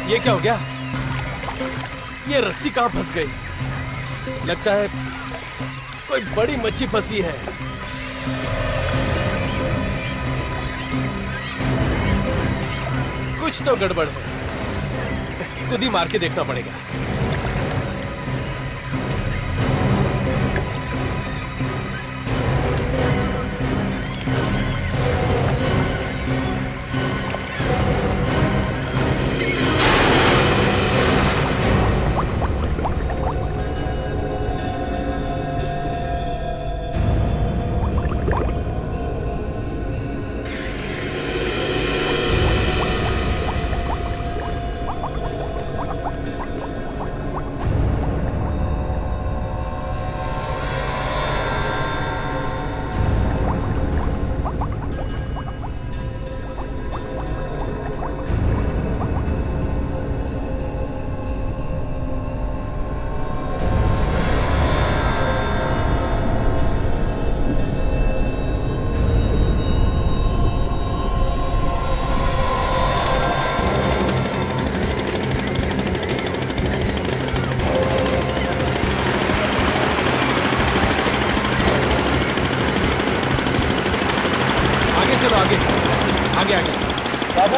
ये क्या हो गया? ये रस्सी कहाँ फंस गई? लगता है कोई बड़ी मच्छी फंसी है। कुछ तो गड़बड़ है, खुद ही मार के देखना पड़ेगा। बाबू,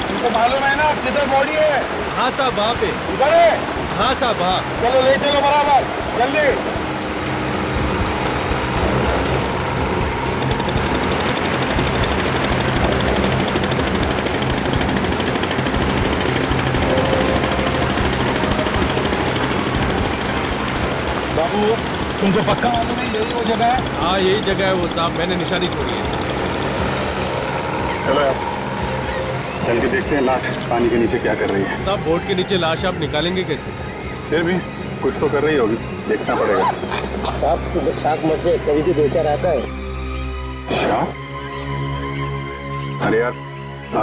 तुमको मालूम है ना किधर बॉडी है? हाँ साहब, वहाँ पे। उधर है? हाँ साहब, वहाँ। चलो ले चलो बराबर, जल्दी। बाबू, तुमको पक्का मालूम है यही वो जगह है? हाँ यही जगह है वो साहब, मैंने निशानी छोड़ी है। चलो यार, चल के देखते हैं लाश पानी के नीचे क्या कर रही है। साहब बोट के नीचे लाश आप निकालेंगे कैसे? फिर भी कुछ तो कर रही होगी, देखना पड़ेगा। साहब शाक मचे कभी भी दो चार आता है। शाक? अरे यार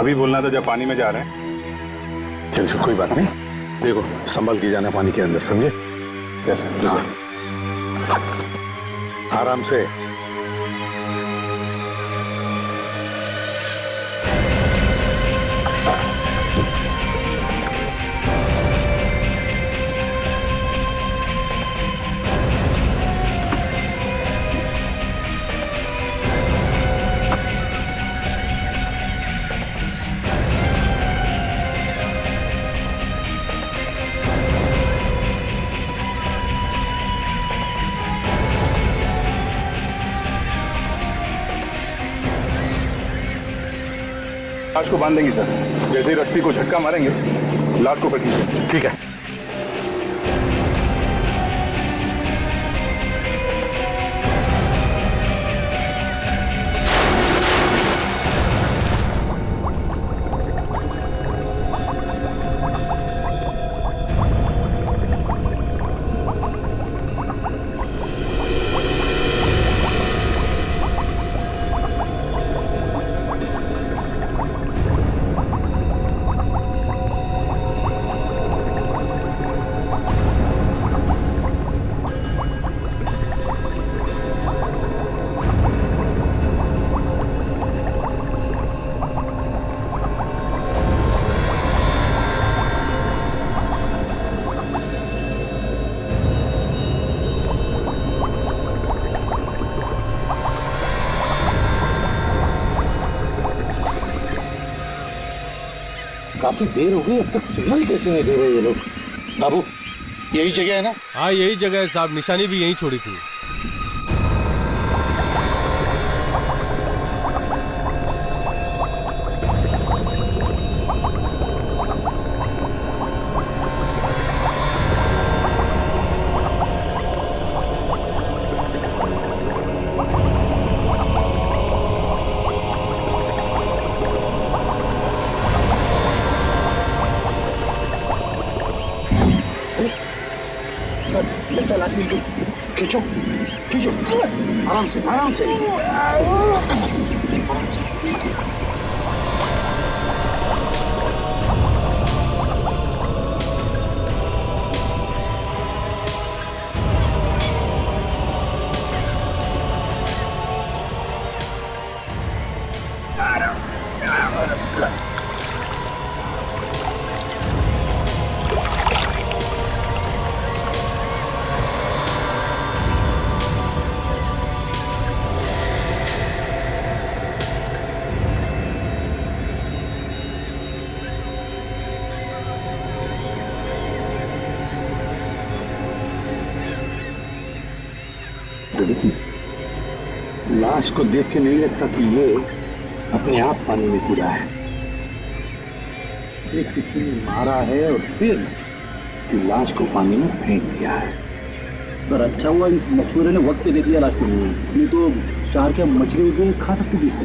अभी बोलना था जब पानी में जा रहे हैं। चल कोई बात नहीं, देखो संभल के जाना पानी के अंदर, समझे? कैसे? आराम से। लाश को बांध देंगे सर, जैसे ही रस्सी को झटका मारेंगे लाश को पकड़िए। ठीक है। काफी देर हो गई, अब तक सिग्नल कैसे नहीं दे रहे ये लोग? बाबू, यही जगह है ना? हाँ यही जगह है साहब, निशानी भी यहीं छोड़ी थी। सर, लगता है लाश बिल्कुल। खींचो खींचो, आराम से आराम से आराम से। लाश को देख के नहीं लगता कि ये अपने आप पानी में कूदा है। इसे किसी ने मारा है और फिर कि लाश को पानी में फेंक दिया है। सर अच्छा हुआ इस मछुआरे ने वक्त पे देख लिया लाश को, नहीं तो शहर के मछली को खा सकती थी इसको।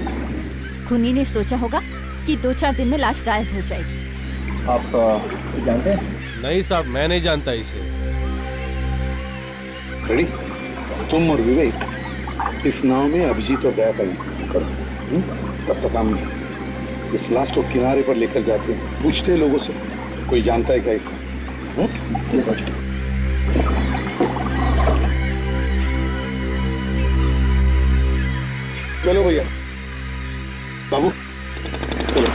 खूनी ने सोचा होगा कि 2-4 दिन में लाश गायब हो जाएगी। आप जानते हैं? नहीं साहब, मैं नहीं जानता इसे। खड़ी, तुम और विवेक इस नाव में अभिजीत और दया का इंतजार करो। तब तक हम इस लाश को किनारे पर लेकर जाते हैं, पूछते हैं लोगों से कोई जानता है क्या इसे। चलो भैया, बाबू चलो।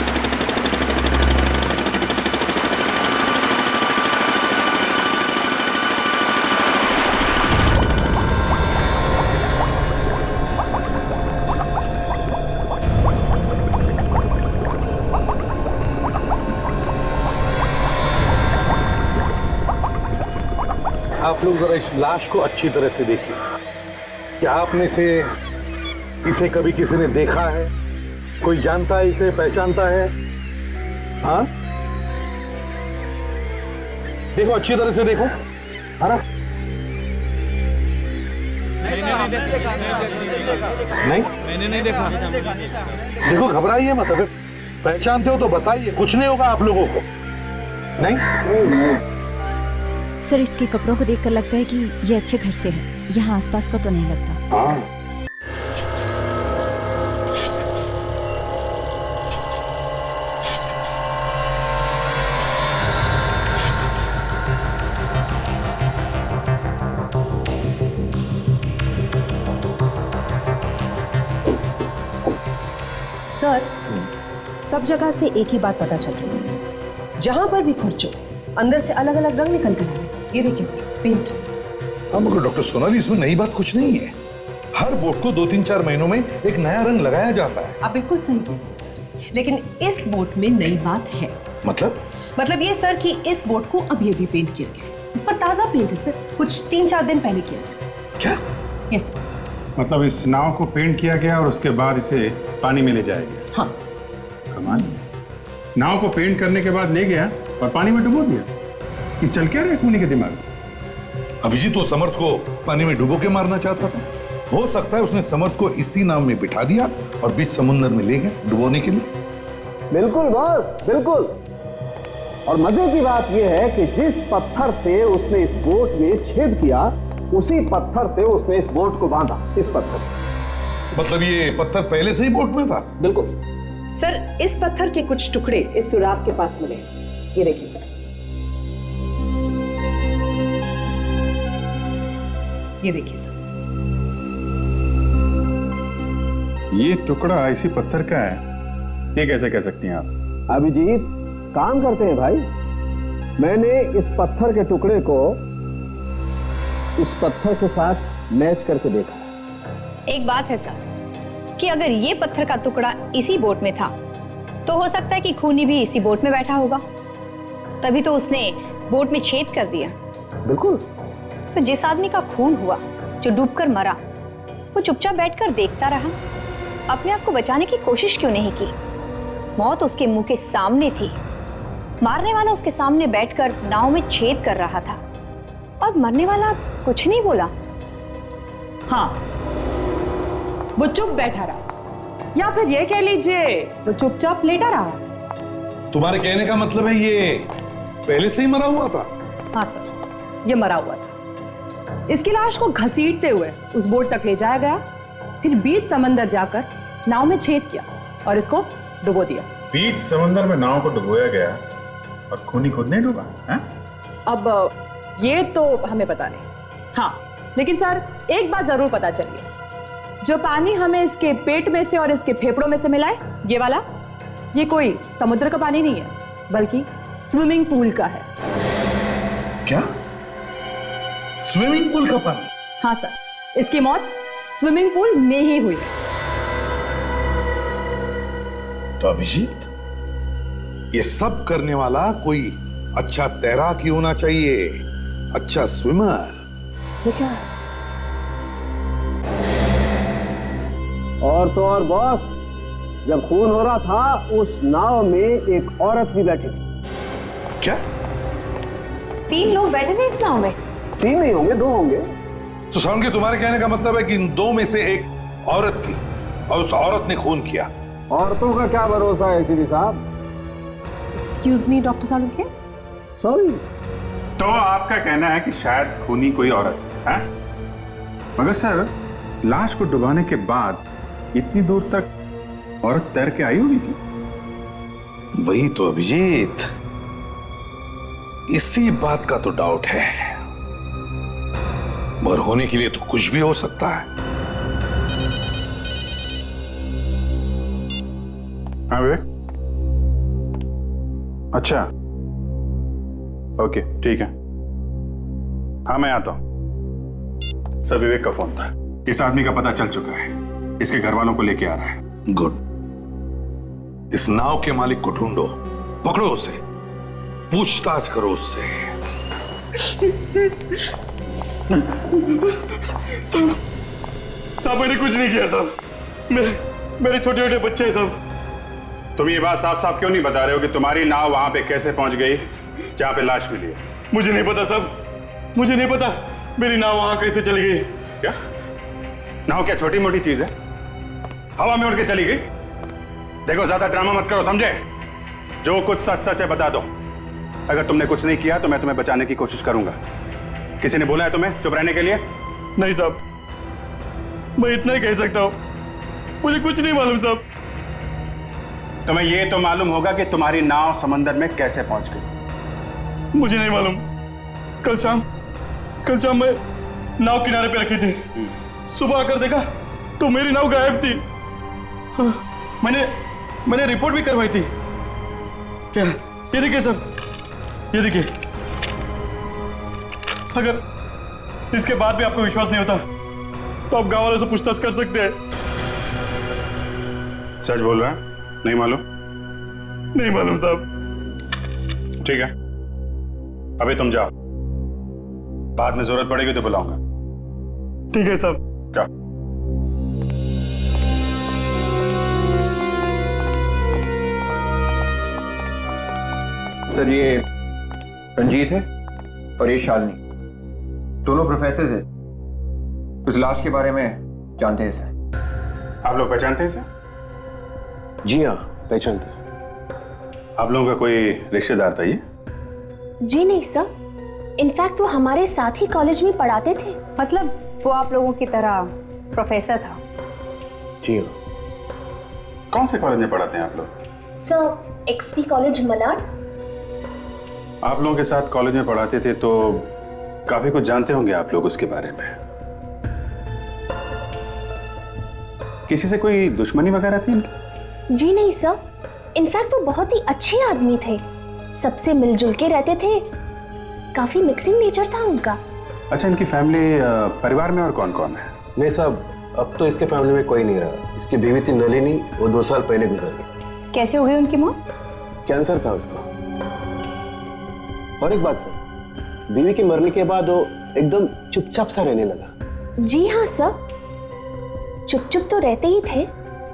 आप लोग जरा इस लाश को अच्छी तरह से देखिए। क्या आप में से इसे कभी किसी ने देखा है? कोई जानता है इसे, पहचानता है? हाँ, देखो अच्छी तरह से देखो, है ना? नहीं, मैंने नहीं देखा। देखो घबराइए मत, अगर पहचानते हो तो बताइए, कुछ नहीं होगा आप लोगों को। नहीं, सर इसके कपड़ों को देखकर लगता है कि ये अच्छे घर से है, यहाँ आसपास का तो नहीं लगता। हाँ सर, सब जगह से एक ही बात पता चल रही है, जहां पर भी खोजो अंदर से अलग अलग रंग निकल कर आ रहे हैं। ये देखिए सर, पेंट। हाँ मगर डॉक्टर सोनाली, इसमें नई बात कुछ नहीं है। हर बोट को 2-3-4 महीनों में एक नया रंग लगाया जाता है। आप बिल्कुल सही कह रहे हैं सर, लेकिन इस बोट में नई बात है। मतलब ये सर कि इस बोट को अभी अभी पेंट किया गया है। इस पर ताजा पेंट है सर, कुछ 3-4 दिन पहले किया गया। क्या? Yes sir. मतलब इस नाव को पेंट किया गया और उसके बाद इसे पानी में ले जाया गया? हाँ। कमाल, नाव को पेंट करने के बाद ले गया और पानी में डुबो दिया। ये चल क्या रहा है खूनी के दिमाग में? अभिजीत वो समर्थ को पानी में डुबो के मारना चाहता था। हो सकता है उसने समर्थ को इसी नाव में बिठा दिया और बीच समुद्र में ले गया डुबोने के लिए। बिल्कुल बॉस, बिल्कुल। और मजे की बात यह है कि जिस पत्थर से उसने इस बोट में छेद किया, उसी पत्थर से उसने इस बोट को बांधा। इस पत्थर से। मतलब ये पत्थर पहले से ही बोट में था? बिल्कुल सर, इस पत्थर के कुछ टुकड़े इस सुराग के पास मिले। ये देखिए सर, ये देखिए सर। ये टुकड़ा इसी पत्थर का है, ये कैसे कह सकती हैं आप? अभिजीत काम करते हैं भाई। मैंने इस पत्थर के टुकड़े को इस पत्थर के साथ मैच करके देखा। एक बात है सर कि अगर ये पत्थर का टुकड़ा इसी बोट में था तो हो सकता है कि खूनी भी इसी बोट में बैठा होगा, तभी तो उसने बोट में छेद कर दिया। बिल्कुल। तो जिस आदमी का खून हुआ, जो डूबकर मरा, वो चुपचाप बैठकर देखता रहा, अपने आप को बचाने की कोशिश क्यों नहीं की? मौत उसके मुंह के सामने थी, मारने वाला उसके सामने बैठकर नाव में छेद कर रहा था और मरने वाला कुछ नहीं बोला। हाँ, वो चुप बैठा रहा, या फिर ये कह लीजिए वो चुपचाप लेटा रहा। तुम्हारे कहने का मतलब है ये पहले से ही मरा हुआ था? हाँ सर, ये मरा हुआ था। इसकी लाश को घसीटते हुए उस बोट तक ले जाया गया, फिर बीच समंदर जाकर नाव में छेद किया और इसको डुबो दिया। बीच समंदर में नाव को डुबोया गया और खूनी खुद नहीं डूबा है? अब ये तो हमें पता नहीं। हाँ, लेकिन सर एक बात जरूर पता चली है, जो पानी हमें इसके पेट में से और इसके फेफड़ों में से मिला है, ये वाला, ये कोई समुद्र का पानी नहीं है, बल्कि स्विमिंग पूल का है। क्या? स्विमिंग पूल का पानी? हाँ सर, इसकी मौत स्विमिंग पूल में ही हुई है। तो अभिजीत, ये सब करने वाला कोई अच्छा तैराक ही होना चाहिए, अच्छा स्विमर। ये क्या है? और तो और बॉस, जब खून हो रहा था उस नाव में एक औरत भी बैठी थी। क्या? 3 लोग बैठे थे इस नाव में? 3 नहीं होंगे, 2 होंगे। तो साउंड के तुम्हारे कहने का मतलब है कि इन 2 में से एक औरत थी और उस औरत ने खून किया। औरतों का क्या भरोसा है एसीपी साहब? Excuse me doctor Salunkhe, sorry. तो आपका कहना है कि शायद खूनी कोई औरत है? मगर सर, लाश को डुबाने के बाद इतनी दूर तक औरत तैर के आई होगी क्या? वही तो अभिजीत, इसी बात का तो डाउट है, मगर होने के लिए तो कुछ भी हो सकता है। हाँ विवेक, अच्छा, ओके ठीक है, हाँ मैं आता हूं। सर, विवेक का फोन था, इस आदमी का पता चल चुका है, इसके घर वालों को लेके आ रहा है। गुड। इस नाव के मालिक को ढूंढो, पकड़ो उसे, पूछताछ करो उससे। साहब मैंने कुछ नहीं किया साहब, मेरे छोटे छोटे बच्चे साहब। तुम ये बात साफ साफ क्यों नहीं बता रहे हो कि तुम्हारी नाव वहां पे कैसे पहुंच गई जहां पे लाश मिली है? मुझे नहीं पता साहब, मुझे नहीं पता मेरी नाव वहां कैसे चली गई। क्या नाव क्या छोटी मोटी चीज है? हवा में उड़ के चली गई? देखो ज्यादा ड्रामा मत करो, समझे? जो कुछ सच सच है बता दो। अगर तुमने कुछ नहीं किया तो मैं तुम्हें बचाने की कोशिश करूंगा। किसी ने बोला है तुम्हें चुप रहने के लिए? नहीं साहब, मैं इतना ही कह सकता हूं, मुझे कुछ नहीं मालूम साहब। तुम्हें यह तो मालूम होगा कि तुम्हारी नाव समंदर में कैसे पहुंच गई? मुझे नहीं मालूम। कल शाम मैं नाव किनारे पे रखी थी, सुबह आकर देखा तो मेरी नाव गायब थी। हाँ, मैंने रिपोर्ट भी करवाई थी। क्या? ये देखिए सर, ये देखिए। अगर इसके बाद भी आपको विश्वास नहीं होता तो आप गांव वालों से पूछताछ कर सकते हैं। सच बोल रहा है? नहीं मालूम? नहीं मालूम साहब। ठीक है, अभी तुम जाओ, बाद में जरूरत पड़ेगी तो बुलाऊंगा। ठीक है साहब। क्या? सर, ये रंजीत है और ये शालिनी, दोनों प्रोफेसर हैं। उस लाश के बारे में जानते हैं सर। आप लोग पहचानते हैं सर? जी हाँ, पहचानते हैं। आप लोगों का कोई रिश्तेदार था ये? जी नहीं सर, इनफैक्ट वो हमारे साथ ही कॉलेज में पढ़ाते थे। मतलब वो आप लोगों की तरह प्रोफेसर था? जी हाँ। कौन से कॉलेज में पढ़ाते हैं आप लोग? Sir, XT college Malad. आप लोगों के साथ कॉलेज में पढ़ाते थे तो काफी कुछ जानते होंगे आप लोग उसके बारे में। किसी से कोई दुश्मनी वगैरह थी इनकी? जी नहीं सर, इनफैक्ट वो बहुत ही अच्छे आदमी थे, सबसे मिलजुल के रहते थे, काफी मिक्सिंग नेचर था उनका। अच्छा, इनकी फैमिली परिवार में और कौन कौन है? नहीं साहब, अब तो इसके फैमिली में कोई नहीं रहा। इसकी बीवी थी नलिनी, वो 2 साल पहले गुजर गई। कैसे हो गई उनकी मौत? कैंसर था उसको। और एक बात सर, बीवी के मरने के बाद वो एकदम चुपचाप सा रहने लगा। जी हाँ सर, चुप चुप तो रहते ही थे,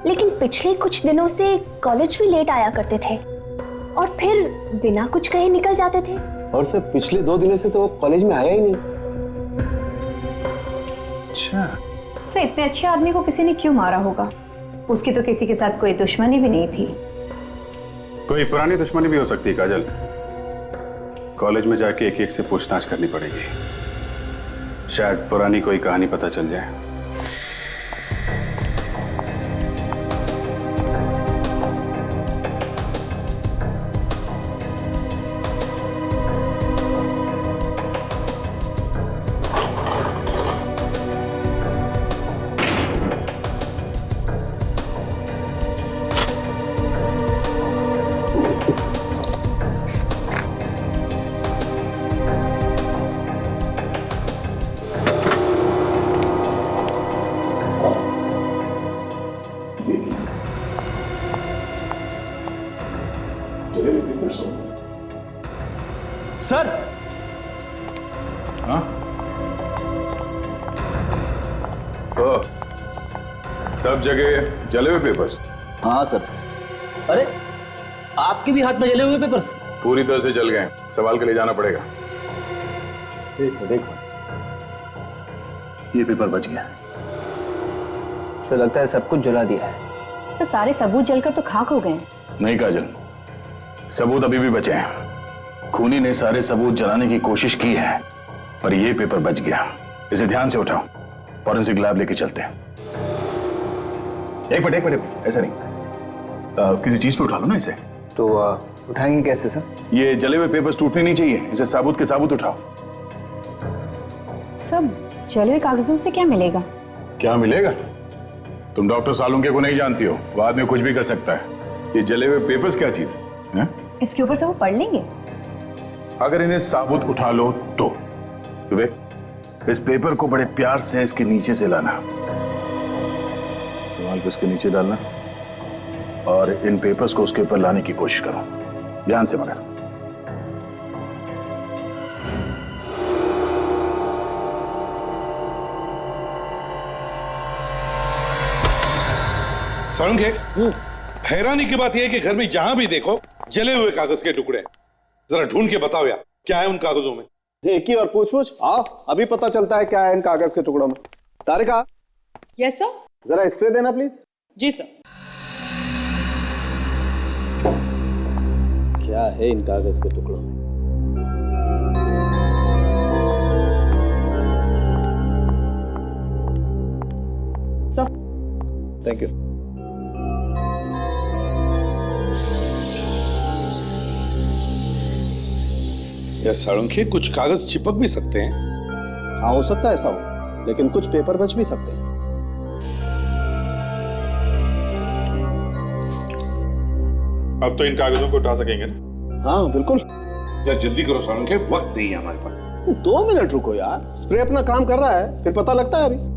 लेकिन पिछले कुछ दिनों से कॉलेज भी लेट आया करते थे और फिर बिना कुछ कहे निकल जाते थे। और सर पिछले 2 दिनों से तो वो कॉलेज में आया ही नहीं। अच्छा, सर इतने अच्छे आदमी को किसी ने क्यों मारा होगा? उसकी तो किसी के साथ कोई दुश्मनी भी नहीं थी। कोई पुरानी दुश्मनी भी हो सकती है काजल। कॉलेज में जाके एक एक से पूछताछ करनी पड़ेगी, शायद पुरानी कोई कहानी पता चल जाए। सर, हाँ? ओ, सब जगह जले हुए पेपर्स? हाँ सर। अरे आपके भी हाथ में जले हुए पेपर्स? पूरी तरह से जल गए, सवाल के ले जाना पड़ेगा। देखो देखो, ये पेपर बच गया। तो लगता है सब कुछ जला दिया है। सर सारे सबूत जलकर तो खाक हो गए हैं। नहीं काजल, सबूत अभी भी बचे हैं। खूनी ने सारे सबूत जलाने की कोशिश की है, पर यह पेपर बच गया। इसे ध्यान से उठाओ, फॉरेंसिक लैब लेके चलते हैं। एक मिनट, ऐसा नहीं, किसी चीज पे उठा लो ना इसे। तो उठाएंगे कैसे सर? ये जले हुए पेपर्स टूटने नहीं चाहिए, इसे साबुत के साबुत उठाओ। सब जले हुए कागजों से क्या मिलेगा? क्या मिलेगा? तुम डॉक्टर सालुंके को नहीं जानती हो, वो आदमी कुछ भी कर सकता है। ये जले हुए पेपर्स क्या चीज है? इसके ऊपर से वो पढ़ लेंगे। अगर इन्हें साबुत उठा लो तो विवेक, इस पेपर को बड़े प्यार से इसके नीचे से लाना, सवाल को इसके नीचे डालना और इन पेपर्स को उसके ऊपर लाने की कोशिश करो, ध्यान से मगर। सालुंके, हैरानी की बात यह है कि घर में जहां भी देखो जले हुए कागज के टुकड़े। जरा ढूंढ के बताओ यार, क्या है उन कागजों में? एक ही और पूछ आओ, अभी पता चलता है क्या है इन कागज के टुकड़ों में। तारिका। Yes sir. जरा स्प्रे देना प्लीज। जी सर। क्या है इन कागज के टुकड़ों में? सर। Thank you. यार सालुंके, कुछ कागज चिपक भी सकते हैं। हाँ हो सकता है ऐसा हो, लेकिन कुछ पेपर बच भी सकते हैं। अब तो इन कागजों को उठा सकेंगे ना? हाँ बिल्कुल। यार जल्दी करो सालुंके, वक्त नहीं है हमारे पास। 2 मिनट रुको यार, स्प्रे अपना काम कर रहा है, फिर पता लगता है अभी।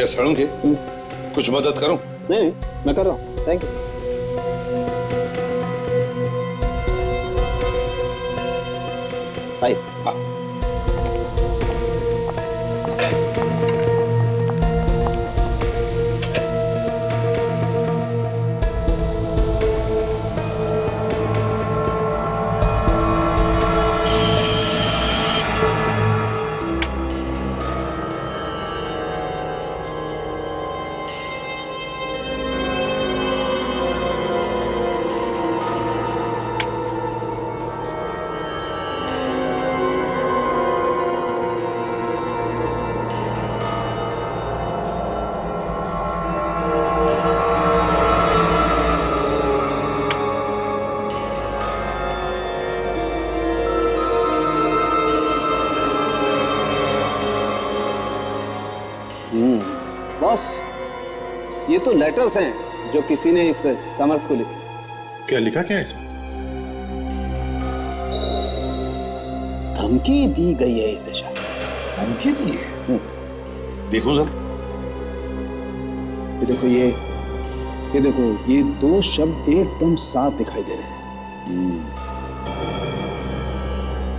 सालुंके, कुछ मदद करूं? नहीं, मैं कर रहा हूं। Thank you. भाई हाँ। बॉस, ये तो लेटर्स हैं जो किसी ने इस समर्थ को लिखे। क्या लिखा क्या है इसमें? धमकी दी गई है इसे शायद। धमकी दी है? देखो सर, ये देखो, ये देखो, ये दो शब्द एकदम साफ दिखाई दे रहे हैं।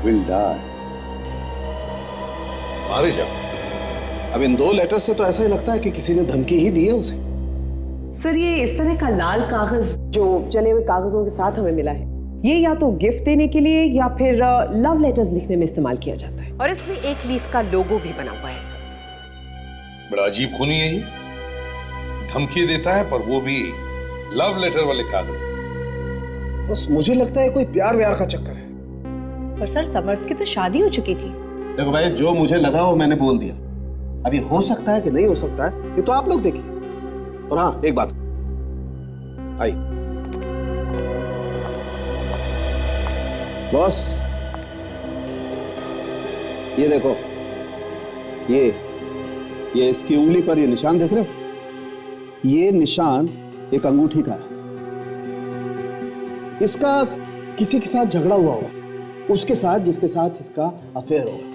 Will die. मारे जाओ। अब इन दो लेटर से तो ऐसा ही लगता है कि किसी ने धमकी ही दी है उसे। सर, ये इस तरह का लाल कागज जो जले हुए कागजों के साथ हमें मिला है, ये या तो गिफ्ट देने के लिए या फिर लव लेटर्स लिखने में इस्तेमाल किया जाता है। और इसमें एक लीफ का लोगो भी बना हुआ है सर। बड़ा अजीब खूनी है ये। धमकी देता है, पर वो भी लव लेटर वाले कागज। बस मुझे लगता है कोई प्यार व्यार का चक्कर है। पर सर, समर्थ की तो शादी हो चुकी थी। देखो भाई, जो मुझे लगा वो मैंने बोल दिया। अभी हो सकता है कि नहीं हो सकता है, ये तो आप लोग देखिए। और हाँ, एक बात आई बॉस, ये देखो, ये इसकी उंगली पर ये निशान देख रहे हो? ये निशान एक अंगूठी का है। इसका किसी के साथ झगड़ा हुआ होगा, उसके साथ जिसके साथ इसका अफेयर होगा,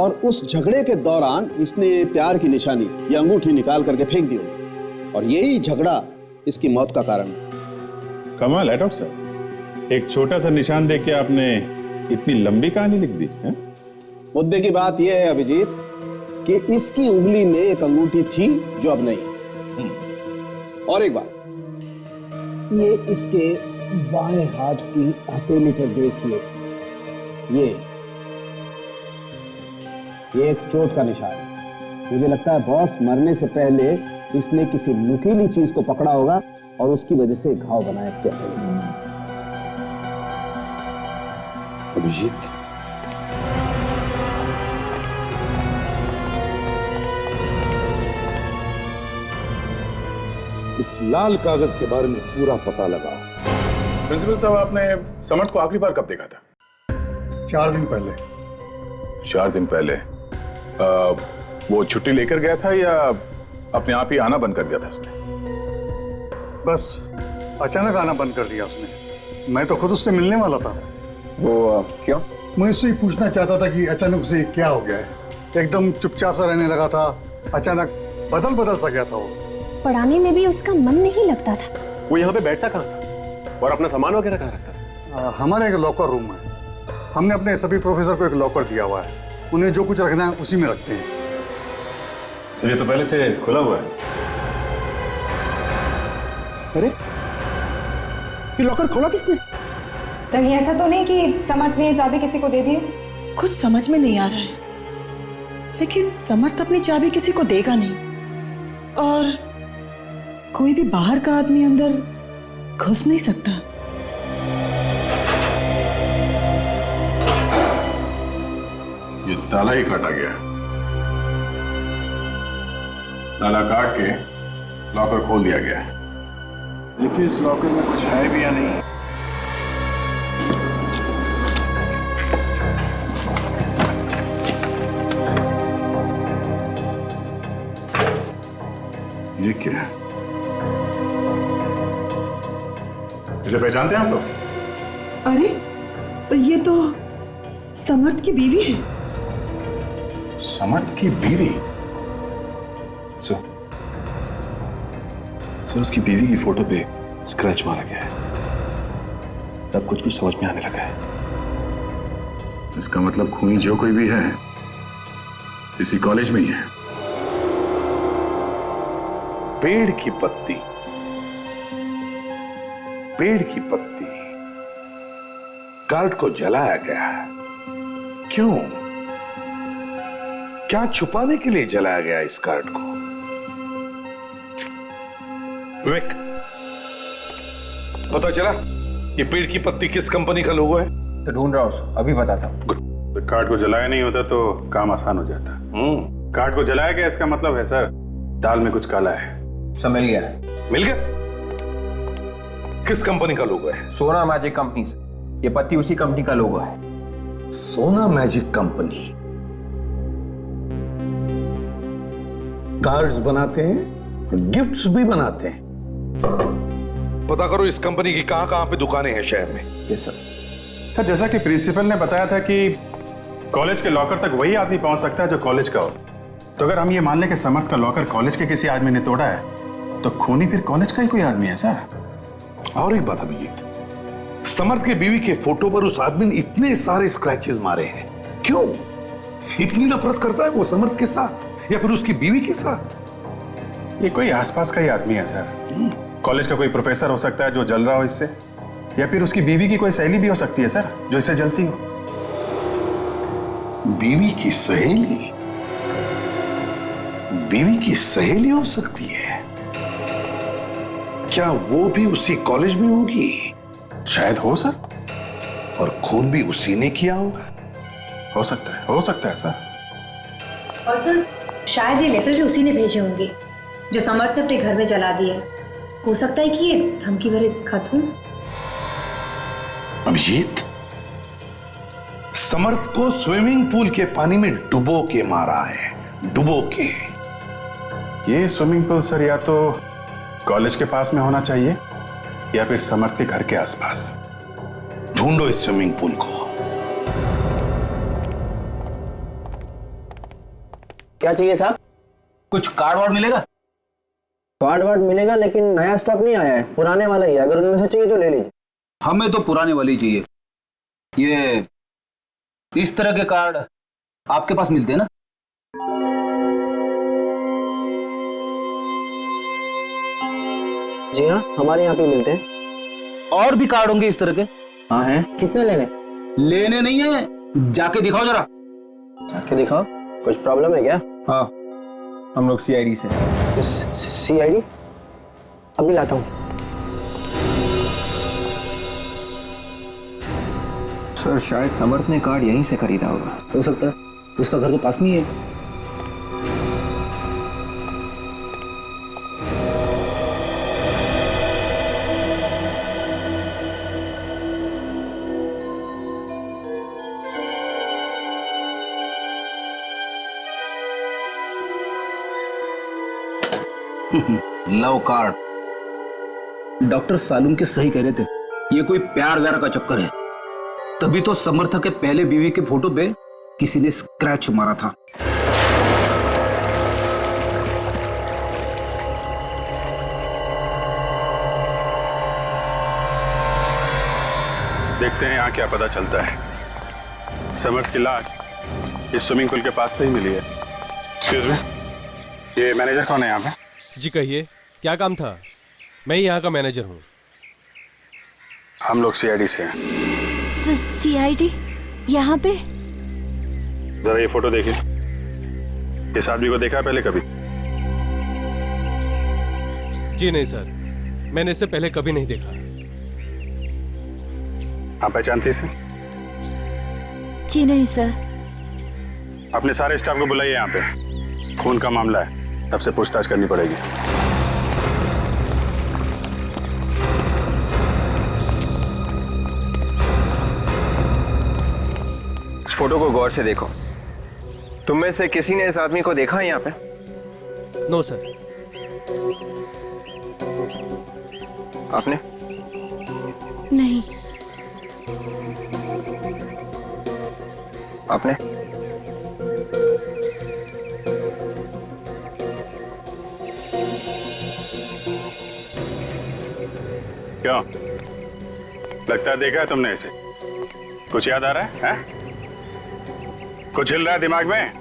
और उस झगड़े के दौरान इसने प्यार की निशानी, ये अंगूठी निकाल करके फेंक दी होगी, और यही झगड़ा इसकी मौत का कारण है। कमाल है डॉक्टर साहब, एक छोटा सा निशान देख के आपने इतनी लंबी कहानी लिख दी है? मुद्दे की बात यह है अभिजीत कि इसकी उंगली में एक अंगूठी थी जो अब नहीं। और एक बात, ये इसके बाएं हाथ की हथेली पर देखिए, ये एक चोट का निशान है। मुझे लगता है बॉस, मरने से पहले इसने किसी नुकीली चीज को पकड़ा होगा और उसकी वजह से घाव बनाया इसके हथेली में। अभिजीत, इस लाल कागज के बारे में पूरा पता लगाओ। प्रिंसिपल साहब, आपने समर्थ को आखिरी बार कब देखा था? 4 दिन पहले। 4 दिन पहले? वो छुट्टी लेकर गया था या अपने आप ही आना बंद कर दिया था उसने? बस अचानक आना बंद कर दिया उसने। मैं तो खुद उससे मिलने वाला था। वो क्यों? मैं उससे पूछना चाहता था कि अचानक उसे क्या हो गया है। एकदम चुपचाप सा रहने लगा था, अचानक बदल सा गया था वो। पढ़ाने में भी उसका मन नहीं लगता था। वो यहाँ पे बैठता कहाँ था और अपना सामान वगैरह कहाँ रखता था? हमारे एक लॉकर रूम है, हमने अपने सभी प्रोफेसर को एक लॉकर दिया हुआ है। उन्हें जो कुछ रखना है उसी में रखते हैं। ये तो पहले से खुला हुआ है। अरे, ये लॉकर खोला किसने? कहीं ऐसा तो नहीं कि समर्थ ने चाबी किसी को दे दी? कुछ समझ में नहीं आ रहा है, लेकिन समर्थ अपनी चाबी किसी को देगा नहीं, और कोई भी बाहर का आदमी अंदर घुस नहीं सकता। ये ताला ही काटा गया। ताला काट के लॉकर खोल दिया गया है। देखिए, इस लॉकर में कुछ है भी या नहीं। ये क्या है? इसे पहचानते हैं आप लोग? अरे, ये तो समर्थ की बीवी है। समर्थ की बीवी? सर, उसकी बीवी की फोटो पे स्क्रैच मारा गया है। तब कुछ समझ में आने लगा है। इसका मतलब खूनी जो कोई भी है इसी कॉलेज में ही है। पेड़ की पत्ती, पेड़ की पत्ती, कार्ड को जलाया गया। क्यों? क्या छुपाने के लिए जलाया गया इस कार्ड को? विवेक, पता चला ये पेड़ की पत्ती किस कंपनी का लोगो है? तो ढूंढ रहा हूँ, अभी बताता हूँ। तो कार्ड को जलाया नहीं होता तो काम आसान हो जाता। कार्ड को जलाया गया, इसका मतलब है सर दाल में कुछ काला है। सब मिल गया। मिल गया? किस कंपनी का लोगो है? सोना मैजिक कंपनी से। ये पत्ती उसी कंपनी का लोगो है। सोना मैजिक कंपनी। कार्ड्स बनाते हैं, गिफ्ट्स भी बनाते हैं। पता करो इस कंपनी की कहां कहां पे दुकानें हैं शहर में। Yes sir. सर जैसा कि प्रिंसिपल ने बताया था कि कॉलेज के लॉकर तक वही आदमी पहुंच सकता है जो कॉलेज का हो, तो अगर हम ये मान लें कि समर्थ का लॉकर कॉलेज के किसी आदमी ने तोड़ा है, तो खूनी फिर कॉलेज का ही कोई आदमी है सर। और एक बात अभिजीत, समर्थ के बीवी के फोटो पर उस आदमी ने इतने सारे स्क्रैचेस मारे हैं, क्यों? इतनी नफरत करता है वो समर्थ के साथ या फिर उसकी बीवी के साथ? ये कोई आसपास का ही आदमी है सर। कॉलेज का कोई प्रोफेसर हो सकता है जो जल रहा हो इससे, या फिर उसकी बीवी की कोई सहेली भी हो सकती है सर जो इससे जलती हो। बीवी की सहेली? बीवी की सहेली हो सकती है? क्या वो भी उसी कॉलेज में होगी? शायद हो सर। और खून भी उसी ने किया होगा? हो सकता है सर। और सर शायद ये लेटर भी उसी ने भेजे होंगे जो समर्थ ने अपने घर में जला दिए। हो सकता है कि ये धमकी भरे खत हो। अभिजीत, समर्थ को स्विमिंग पूल के पानी में डुबो के मारा है, डुबो के। ये स्विमिंग पूल सर या तो कॉलेज के पास में होना चाहिए या फिर समर्थ के घर के आसपास। ढूंढो इस स्विमिंग पूल को। क्या चाहिए साहब? कुछ कार्ड वार्ड मिलेगा? कार्ड वार्ड मिलेगा, लेकिन नया स्टॉक नहीं आया है, पुराने वाला ही है। अगर उनमें से चाहिए तो ले लीजिए। हमें तो पुराने वाले ही चाहिए। ये इस तरह के कार्ड आपके पास मिलते हैं ना? जी हाँ, हमारे यहाँ पे मिलते हैं। और भी कार्ड होंगे इस तरह के? हाँ हैं। कितने लेने? लेने नहीं है, जाके दिखाओ जरा। जाके दिखाओ? कुछ प्रॉब्लम है क्या? हाँ, हम लोग सीआईडी से। सीआईडी? अभी लाता हूँ। सर शायद समर्थ ने कार्ड यहीं से खरीदा होगा। हो सकता है, उसका घर तो पास में ही है। Love card. डॉक्टर सालूम के सही कह रहे थे, ये कोई प्यार व्यार का चक्कर है। तभी तो समर्थ के पहले बीवी के फोटो पे किसी ने स्क्रैच मारा था। देखते हैं यहाँ क्या पता चलता है। समर्थ की लाश इस स्विमिंग पूल के पास से ही मिली है। एक्सक्यूज मी, ये मैनेजर कौन है यहाँ पे? जी कहिए, क्या काम था? मैं ही यहाँ का मैनेजर हूँ। हम लोग सीआईडी से हैं। सीआईडी? यहाँ पे? जरा ये फोटो देखिए। इस आदमी को देखा है पहले कभी? जी नहीं सर, मैंने इससे पहले कभी नहीं देखा। आप पहचानती इसे? जी नहीं सर। अपने सारे स्टाफ को बुलाइए यहाँ पे। खून का मामला है, सबसे पूछताछ करनी पड़ेगी। फोटो को गौर से देखो। तुम में से किसी ने इस आदमी को देखा है यहाँ पे? No sir. आपने? नहीं। आपने? क्यों? लगता है देखा है तुमने इसे। कुछ याद आ रहा है? कुछ हिल रहा है दिमाग में?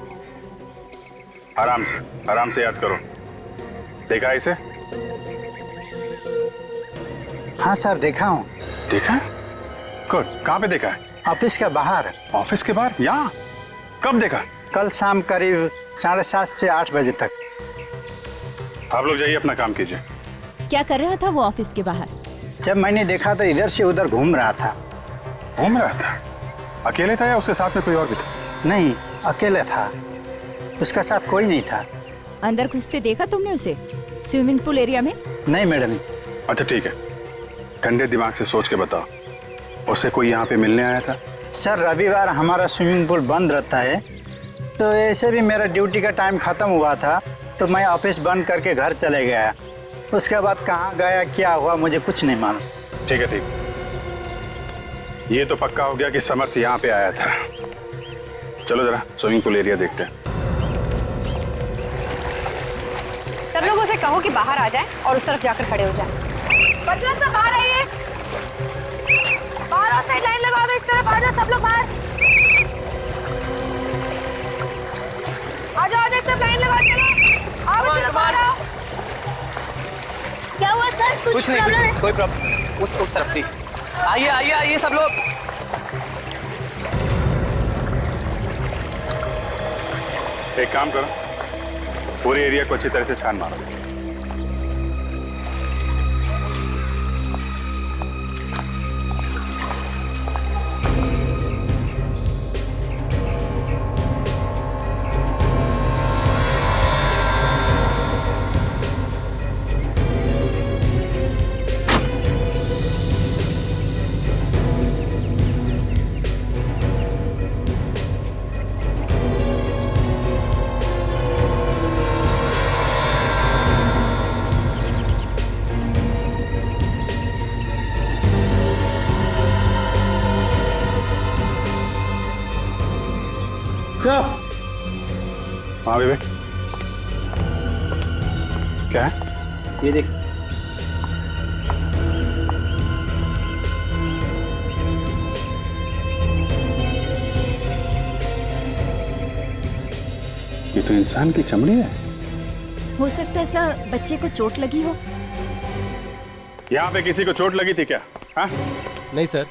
आराम से याद करो। देखा है इसे? हाँ सर, देखा हूँ। देखा है? गुड। कहाँ पे देखा है? ऑफिस के बाहर। ऑफिस के बाहर? यहाँ? कब देखा? कल शाम करीब 7:30 से 8 बजे तक। आप लोग जाइए, अपना काम कीजिए। क्या कर रहा था वो ऑफिस के बाहर? जब मैंने देखा तो इधर से उधर घूम रहा था। घूम रहा था? अकेले था या उसके साथ में कोई और भी था? नहीं, अकेले था। उसका साथ कोई नहीं था। अंदर घुसते देखा तुमने उसे स्विमिंग पूल एरिया में? नहीं मैडम। अच्छा ठीक है, ठंडे दिमाग से सोच के बताओ, उससे कोई यहाँ पे मिलने आया था? सर रविवार हमारा स्विमिंग पूल बंद रहता है, तो ऐसे भी मेरा ड्यूटी का टाइम खत्म हुआ था तो मैं ऑफिस बंद करके घर चले गया। उसके बाद कहाँ गया, क्या हुआ, मुझे कुछ नहीं मालूम। ठीक है, ठीक। ये तो पक्का हो गया कि समर्थ यहाँ पे आया था। चलो जरा स्विमिंग पूल एरिया देखते हैं। सब लोगों से कहो कि बाहर आ जाएं और उस तरफ जाकर खड़े हो जाएं। बच्चों सब बाहर आइए, बाहर साइड लाइन लगाओ, इस तरफ आ जाओ सब लोग बाहर। आ जाओ सब लाइन लगाओ, चलो आओ बच्चों बाहर आओ। क्या हुआ सर? कुछ प्रॉब्लम है? कोई प्रॉब्लम उस तरफ प्लीज। आइए आइए आइए सब लोग। एक काम करो, पूरे एरिया को अच्छी तरह से छान मारो। हाँ विवेक, क्या है? ये देख। ये तो इंसान की चमड़ी है। हो सकता है ऐसा बच्चे को चोट लगी हो। यहाँ पे किसी को चोट लगी थी क्या? हाँ? नहीं सर,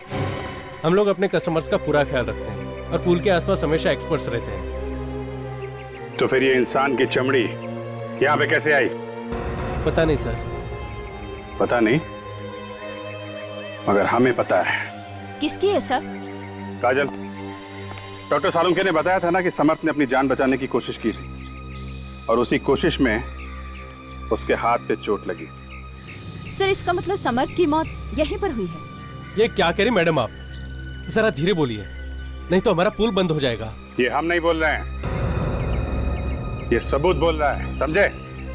हम लोग अपने कस्टमर्स का पूरा ख्याल रखते हैं और पूल के आसपास हमेशा एक्सपर्ट्स रहते हैं। तो फिर ये इंसान की चमड़ी यहाँ पे कैसे आई? पता नहीं सर। पता नहीं, मगर हमें पता है। किसकी है सर? काजल, डॉक्टर सालुंके ने बताया था ना कि समर्थ ने अपनी जान बचाने की कोशिश की थी और उसी कोशिश में उसके हाथ पे चोट लगी। सर इसका मतलब समर्थ की मौत यहीं पर हुई है? ये क्या कह रही मैडम आप? जरा धीरे बोलिए, नहीं तो हमारा पुल बंद हो जाएगा। ये हम नहीं बोल रहे हैं, ये सबूत बोल रहा है, समझे?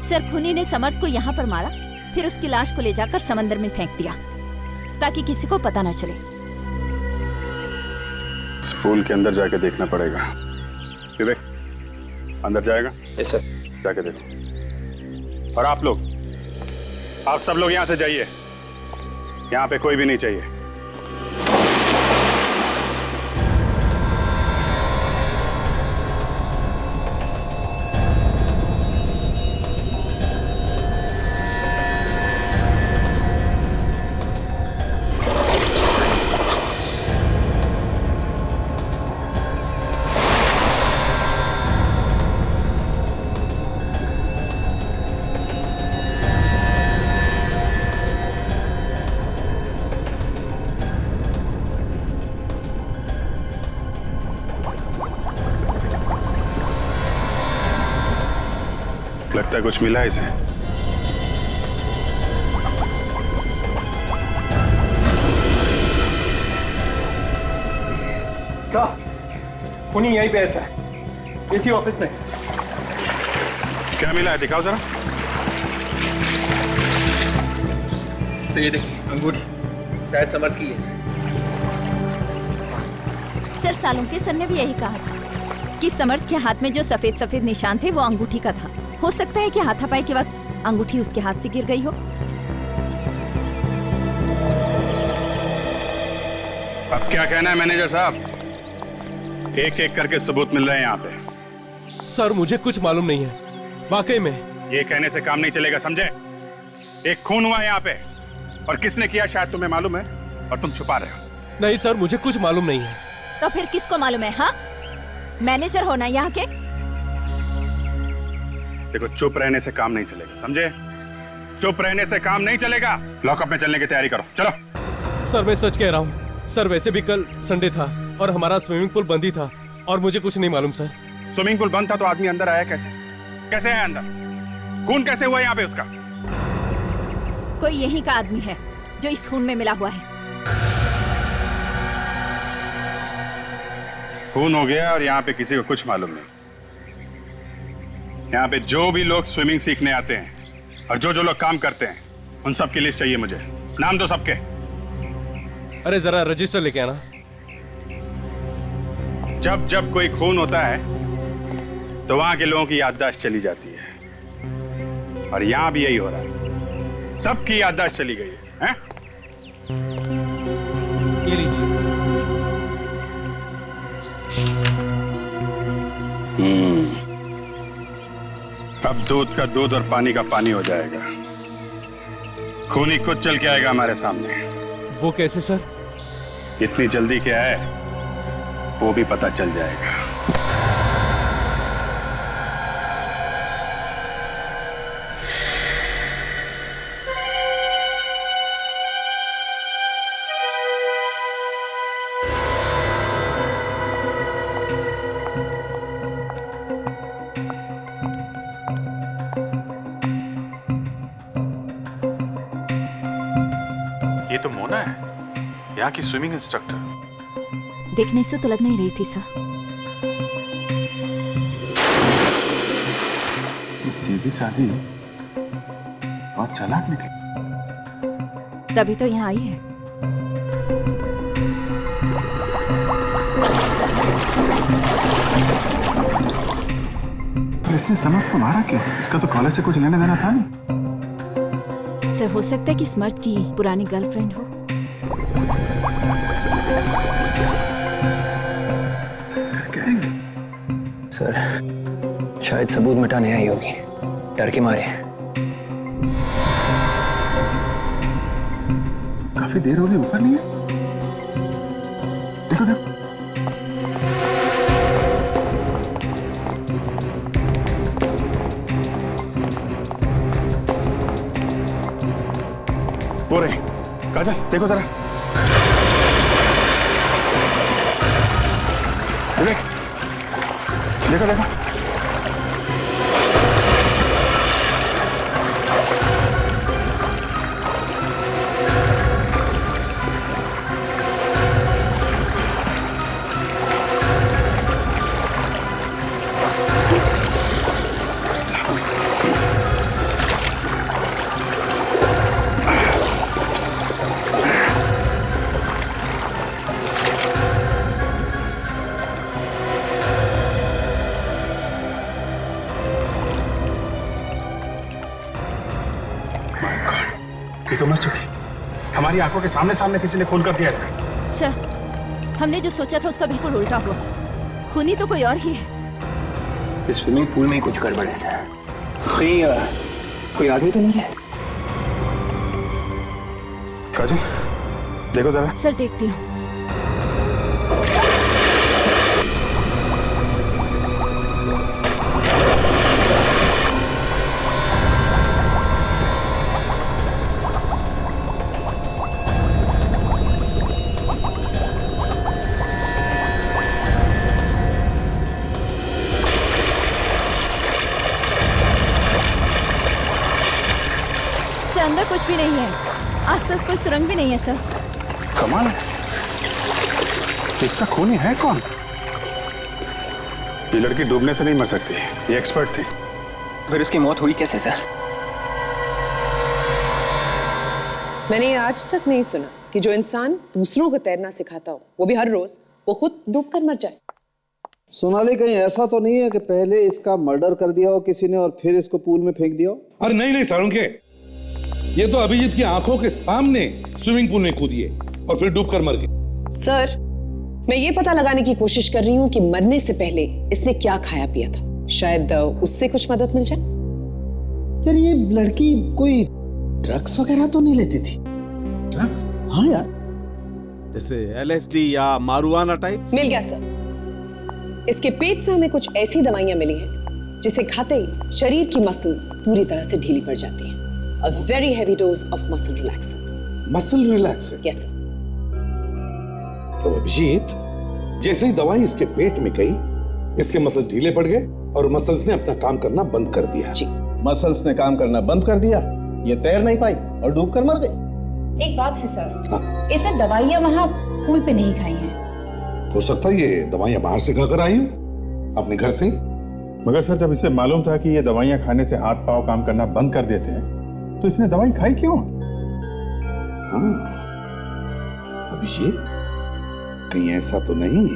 सर खूनी ने समर्थ को यहाँ पर मारा, फिर उसकी लाश को ले जाकर समंदर में फेंक दिया ताकि किसी को पता न चले। इस पुल के अंदर जाके देखना पड़ेगा। विवेक, अंदर जाएगा? Yes sir. जाके देखो। और आप लोग, आप सब लोग यहाँ से जाइए, यहाँ पे कोई भी नहीं चाहिए। लगता है कुछ मिला इसे। क्या? खूनी यहीं पे ऐसा है, इसी ऑफिस में। क्या मिला है, दिखाओ जरा। तो ये देखिए अंगूठी, शायद समर्थ की है। सर सालुंके सर ने भी यही कहा था कि समर्थ के हाथ में जो सफेद सफेद निशान थे वो अंगूठी का था। हो सकता है कि हाथापाई के वक्त अंगूठी उसके हाथ से गिर गई हो। अब क्या कहना है मैनेजर साहब? एक एक करके सबूत मिल रहे हैं यहाँ पे। सर मुझे कुछ मालूम नहीं है, वाकई में। ये कहने से काम नहीं चलेगा, समझे? एक खून हुआ है यहाँ पे और किसने किया शायद तुम्हें मालूम है और तुम छुपा रहे हो। नहीं सर, मुझे कुछ मालूम नहीं है। तो फिर किसको मालूम है? हाँ, मैनेजर होना यहाँ के। देखो, चुप रहने से काम नहीं चलेगा, समझे? चुप रहने से काम नहीं चलेगा। लॉकअप में चलने की तैयारी करो, चलो। सर मैं सच कह रहा हूँ सर, वैसे भी कल संडे था और हमारा स्विमिंग पूल बंद ही था और मुझे कुछ नहीं मालूम सर। स्विमिंग पूल बंद था तो आदमी अंदर आया कैसे? कैसे है अंदर? खून कैसे हुआ यहाँ पे उसका? कोई यहीं का आदमी है जो इस खून में मिला हुआ है। खून हो गया और यहाँ पे किसी को कुछ मालूम नहीं। यहाँ पे जो भी लोग स्विमिंग सीखने आते हैं और जो जो लोग काम करते हैं उन सब की लिस्ट चाहिए मुझे। नाम दो सबके। अरे जरा रजिस्टर लेके आना। जब जब कोई खून होता है तो वहां के लोगों की याददाश्त चली जाती है, और यहां भी यही हो रहा है, सबकी याददाश्त चली गई है, हैं? ये लीजिए। अब दूध का दूध और पानी का पानी हो जाएगा। खूनी खुद चल के आएगा हमारे सामने। वो कैसे सर? इतनी जल्दी क्या है वो भी पता चल जाएगा। ये तो मोना है, यहाँ की स्विमिंग इंस्ट्रक्टर। देखने से तो लग नहीं रही थी सर। सीधी सादी और चालाक निकली। तभी तो यहाँ आई है। तो इसने समर्थ को मारा क्यों? इसका तो कॉलेज से कुछ लेना देना था नहीं। सर हो सकता है कि समर्थ की पुरानी गर्लफ्रेंड हो। सर शायद सबूत मिटाने आई होगी, डर के मारे। काफी देर हो गई, ऊपर नहीं है। देखो देखो। वो रहे। काजल देखो जरा। विवेक देखो देखो। ये तो मर चुकी। हमारी आंखों के सामने सामने किसी ने खून कर दिया इसका। सर हमने जो सोचा था उसका बिल्कुल उल्टा हुआ। खूनी तो कोई और ही है। इस स्विमिंग पूल में ही कुछ गड़बड़ है सर। कोई आदमी तो नहीं है? काजल देखो जरा। सर देखती हूँ। अंदर कुछ भी नहीं है, आसपास कोई सुरंग भी नहीं है सर। कमाल है। तो इसका खूनी है कौन? ये लड़की डूबने से नहीं मर सकती, ये एक्सपर्ट थी। फिर उसकी मौत हुई कैसे सर? मैंने आज तक नहीं सुना कि जो इंसान दूसरों को तैरना सिखाता हो वो भी हर रोज वो खुद डूबकर मर जाए। सोनाली कहीं ऐसा तो नहीं है कि पहले इसका मर्डर कर दिया हो किसी ने और फिर इसको पूल में फेंक दिया हो? अरे नहीं नहीं सालुंके, ये तो अभिजीत की आंखों के सामने स्विमिंग पूल में कूदी है और फिर डूबकर मर गई। सर मैं ये पता लगाने की कोशिश कर रही हूँ कि मरने से पहले इसने क्या खाया पिया था, शायद उससे कुछ मदद मिल जाए। यार ये लड़की कोई ड्रग्स वगैरह तो नहीं लेती थी? ड्रग्स? हाँ यार, जैसे LSD या मारुआना टाइप। मिल गया सर। इसके पेट से हमें कुछ ऐसी दवाइयां मिली हैं जिसे खाते ही शरीर की मसल्स पूरी तरह से ढीली पड़ जाती हैं। A very heavy dose of muscle relaxants. Muscle relaxant? Yes, sir. तो अभिजीत, जैसे ही दवाई इसके पेट में गई, इसके मसल ढीले पड़ गए और मसल्स ने अपना काम करना बंद कर दिया। जी। मसल्स ने काम करना बंद कर दिया, ये तैर नहीं पाई और डूबकर मर गई। एक बात है सर, इसने दवाइयां वहां पूल पे नहीं खाई हैं। हो सकता है ये दवाइयां बाहर से खाकर आई हूं, अपने घर से। मगर सर जब इसे मालूम था कि ये दवाइयां खाने से हाथ पांव काम करना बंद कर देते हैं तो इसने दवाई खाई क्यों? हाँ, अभिषेक, कहीं ऐसा तो नहीं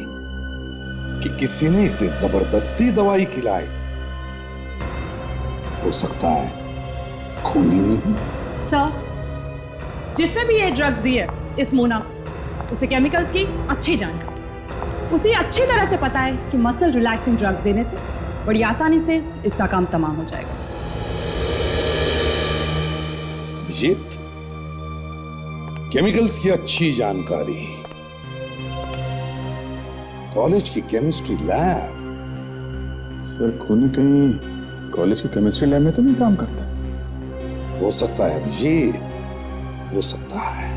कि किसी ने इसे जबरदस्ती दवाई खिलाई? हो सकता है खूनी नहीं। सर, जिसने भी ये ड्रग्स दी है इस मोना को, उसे केमिकल्स की अच्छी जानकारी, उसे अच्छी तरह से पता है कि मसल रिलैक्सिंग ड्रग्स देने से बड़ी आसानी से इसका काम तमाम हो जाएगा। अभिजीत, केमिकल्स की अच्छी जानकारी, कॉलेज की केमिस्ट्री लैब। सर खूनी कहीं कॉलेज की केमिस्ट्री लैब में तो नहीं काम करता? हो सकता है अभिजीत, हो सकता है।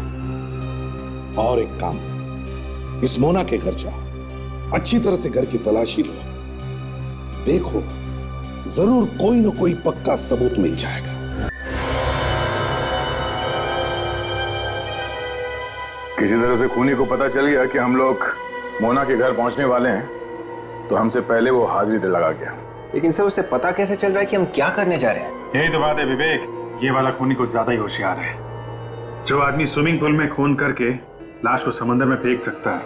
और एक काम, इस मोना के घर जाओ, अच्छी तरह से घर की तलाशी लो, देखो जरूर कोई ना कोई पक्का सबूत मिल जाएगा। किसी तरह से खूनी को पता चल गया कि हम लोग मोना के घर पहुंचने वाले हैं, तो हमसे पहले वो हाजिरी लगा गया। लेकिन सर उसे पता कैसे चल रहा है कि हम क्या करने जा रहे हैं? यही तो बात है विवेक, ये वाला खूनी कुछ ज्यादा ही होशियार है। जो आदमी स्विमिंग पूल में खून करके लाश को समंदर में फेंक सकता है,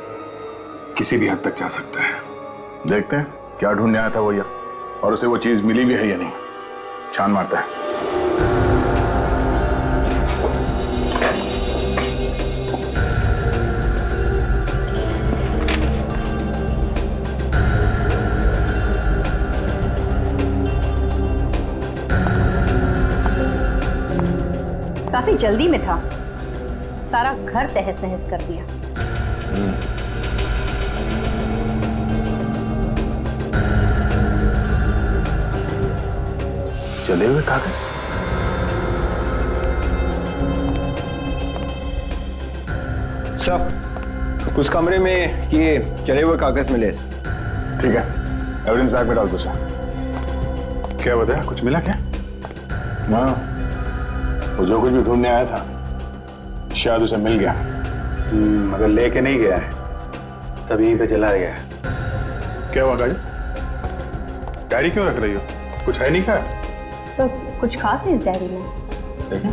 किसी भी हद तक जा सकता है। देखते हैं क्या ढूंढने आया था वो यार, और उसे वो चीज मिली भी है या नहीं। छान मारता है। काफी जल्दी में था, सारा घर तहस नहस कर दिया। चले हुए कागज। सर उस कमरे में ये चले हुए कागज मिले। ठीक है, एविडेंस बैग में डाल दो सर। क्या बताया, कुछ मिला क्या? हाँ, वो जो कुछ भी ढूंढने आया था शायद उसे मिल गया। मगर लेके नहीं गया है, तब यहीं पे चला गया। क्या हुआ गाड़ी? डायरी क्यों रख रही हो? कुछ है नहीं क्या? सर कुछ खास नहीं इस डायरी में। देखें।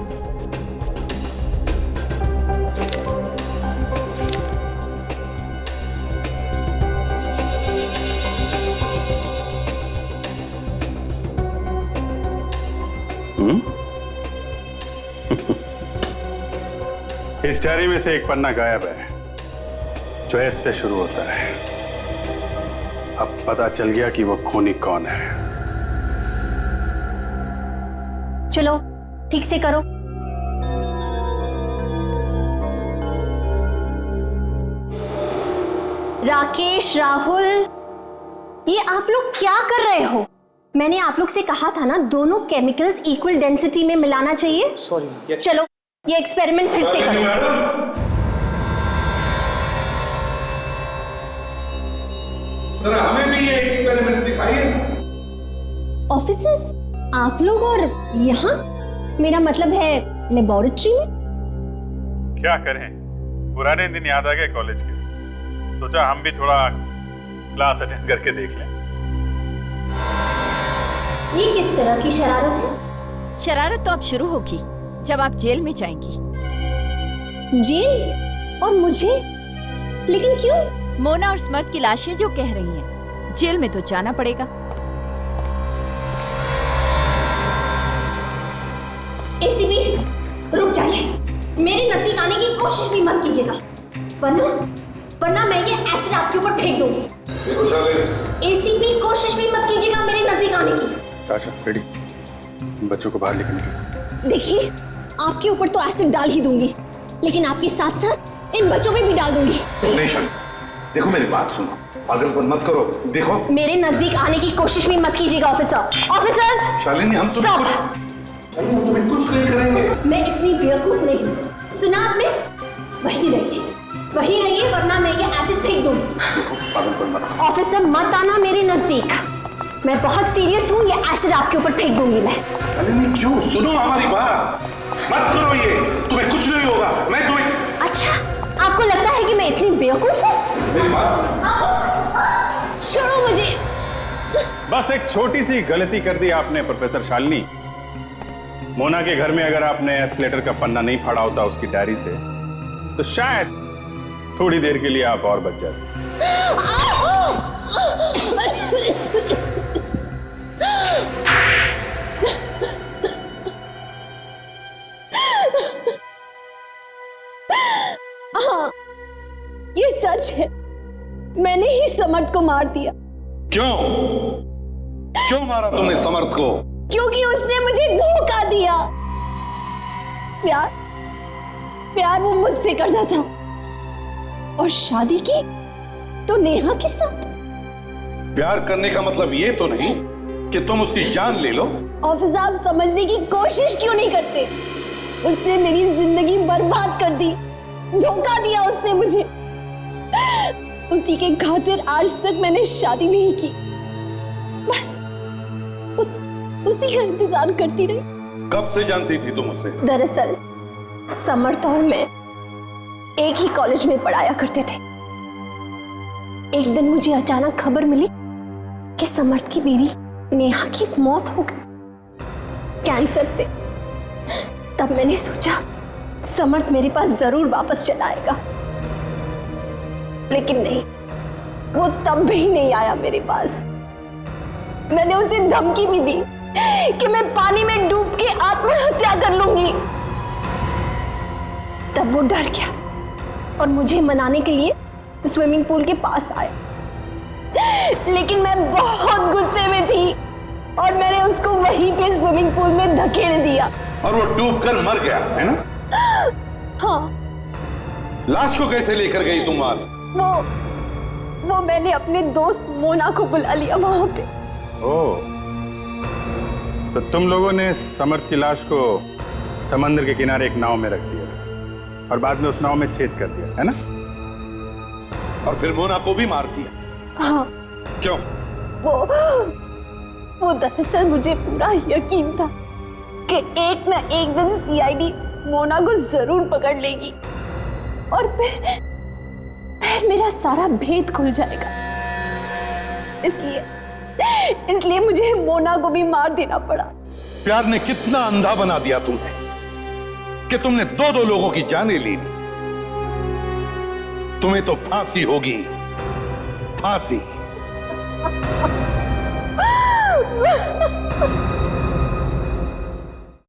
इस डायरी में से एक पन्ना गायब है जो एस से शुरू होता है। अब पता चल गया कि वो खूनी कौन है। चलो ठीक से करो। राकेश, राहुल, ये आप लोग क्या कर रहे हो? मैंने आप लोग से कहा था ना, दोनों केमिकल्स इक्वल डेंसिटी में मिलाना चाहिए। सॉरी। चलो ये एक्सपेरिमेंट फिर से करो। जरा हमें भी ये एक्सपेरिमेंट सिखाइए। ऑफिसर्स, आप लोग और यहाँ? मेरा मतलब है लेबोरेटरी में। क्या करें, पुराने दिन याद आ गए कॉलेज के। सोचा हम भी थोड़ा क्लास अटेंड करके देख लें। ये किस तरह की शरारत है? शरारत तो अब शुरू होगी जब आप जेल में जाएंगी। जेल? और मुझे? लेकिन क्यों? मोना और स्मर्थ की लाशें जो कह रही हैं, जेल में तो जाना पड़ेगा। एसीपी, रुक जाइए। मेरे नजदीक आने की कोशिश भी मत कीजिएगा, वरना मैं ये एसिड आपके ऊपर फेंक दूंगी। एसीपी, कोशिश भी मत कीजिएगा मेरे नजदीक आने की। अच्छा, रेडी। बच्चों को बाहर लेके निकलो। देखिए, आपके ऊपर तो एसिड डाल ही दूंगी, लेकिन आपके साथ साथ इन बच्चों पे भी डाल दूंगी। नहीं शालिनी, देखो मेरी बात सुनो, पागलपन मत करो। देखो, मेरे नजदीक आने की कोशिश भी मत कीजिएगा ऑफिसर। ऑफिसर्स, शालिनी हम तुम्हें कुछ नहीं करेंगे। मैं इतनी बेवकूफ नहीं हूँ। सुना आपने? वहीं रहिए वरना मैं ये एसिड फेंक दूंगी। पागलपन मत। ऑफिसर मत आना मेरे नजदीक, मैं बहुत सीरियस हूँ। ये एसिड आपके ऊपर फेंक दूंगी मैं। शालिनी क्यों? सुनो हमारी बात, मत करो ये, तुम्हें कुछ नहीं होगा। मैं तुम्हें। अच्छा, आपको लगता है कि मैं इतनी बेवकूफ हूँ? मेरी बात छोड़ो मुझे। बस एक छोटी सी गलती कर दी आपने प्रोफेसर शालिनी। मोना के घर में अगर आपने एस लेटर का पन्ना नहीं फाड़ा होता उसकी डायरी से, तो शायद थोड़ी देर के लिए आप और बच जाते। हाँ, ये सच है, मैंने ही समर्थ को मार दिया। क्यों? क्यों मारा तुमने समर्थ को? क्योंकि उसने मुझे धोखा दिया। प्यार प्यार वो मुझसे करता था, और शादी की तो नेहा के साथ। प्यार करने का मतलब ये तो नहीं कि तुम उसकी जान ले लो। ऑफिसर, आप समझने की कोशिश क्यों नहीं करते? उसने मेरी जिंदगी बर्बाद कर दी, धोखा दिया उसने मुझे। उसी के खातिर आज तक मैंने शादी नहीं की, बस उसी का इंतजार करती रही। कब से जानती थी तुम उसे? दरअसल समर्थ और मैं एक ही कॉलेज में पढ़ाया करते थे। एक दिन मुझे अचानक खबर मिली कि समर्थ की बीवी नेहा की मौत हो गई कैंसर से। तब मैंने सोचा समर्थ मेरे पास जरूर वापस चला आएगा, लेकिन नहीं, वो तब भी नहीं आया मेरे पास। मैंने उसे धमकी भी दी कि मैं पानी में डूब के आत्महत्या कर लूंगी। तब वो डर गया और मुझे मनाने के लिए स्विमिंग पूल के पास आया, लेकिन मैं बहुत गुस्से में थी और मैंने उसको वहीं पे स्विमिंग पूल में धकेल दिया। और वो डूबकर मर गया, है ना? हाँ। लाश को कैसे लेकर गई तुम वहां से? वो मैंने अपने दोस्त मोना को बुला लिया वहां पे। ओह, तो तुम लोगों ने समर्थ की लाश को समंदर के किनारे एक नाव में रख दिया और बाद में उस नाव में छेद कर दिया, है ना? और फिर मोना को भी मार दिया। हाँ। क्यों? वो दरअसल मुझे पूरा यकीन था कि एक न एक दिन सीआईडी मोना को जरूर पकड़ लेगी और फिर मेरा सारा भेद खुल जाएगा। इसलिए मुझे मोना को भी मार देना पड़ा। प्यार ने कितना अंधा बना दिया तुम्हें कि तुमने दो लोगों की जानें ली। तुम्हें तो फांसी होगी, फांसी।